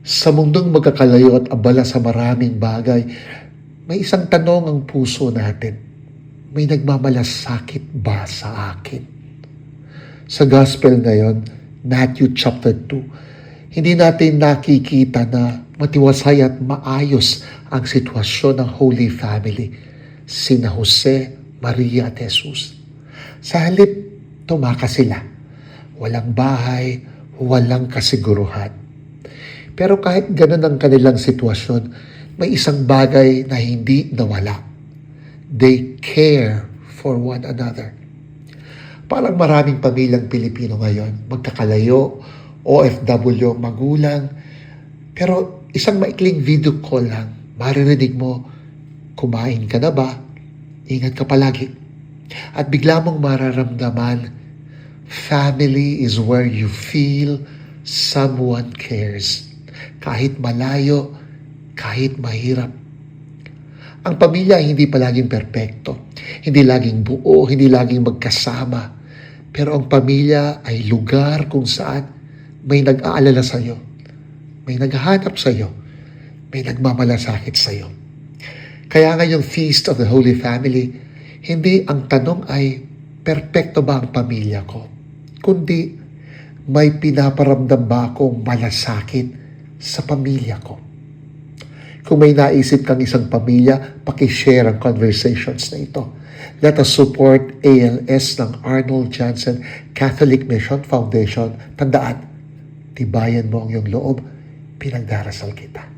Sa mundong magkakalayo at abala sa maraming bagay, may isang tanong ang puso natin. May nagmamalasakit ba sa akin? Sa gospel ngayon, Matthew chapter 2, hindi natin nakikita na matiwasay at maayos ang sitwasyon ng Holy Family, sina Jose, Maria at Jesus. Sa halip, tumakas sila. Walang bahay, walang kasiguruhan. Pero kahit ganun ang kanilang sitwasyon, may isang bagay na hindi nawala. They care for one another. Parang maraming pamilyang Pilipino ngayon, magkakalayo, OFW, magulang. Pero isang maikling video call lang, maririnig mo, kumain ka na ba? Ingat ka palagi. At bigla mong mararamdaman, family is where you feel someone cares. Kahit malayo, kahit mahirap. Ang pamilya ay hindi palaging perpekto, hindi laging buo, hindi laging magkasama. Pero ang pamilya ay lugar kung saan may nag-aalala sa iyo, may naghahanap sa iyo, may nagmamalasakit sa iyo. Kaya ngayong Feast of the Holy Family, hindi ang tanong ay perpekto ba ang pamilya ko, kundi may pinaparamdam ba akong malasakit sa pamilya ko. Kung may naisip kang isang pamilya, pakishare ang conversations na ito. Let us support ALS ng Arnold Janssen Catholic Mission Foundation. Tandaan, tibayan mo ang iyong loob, pinagdarasal kita.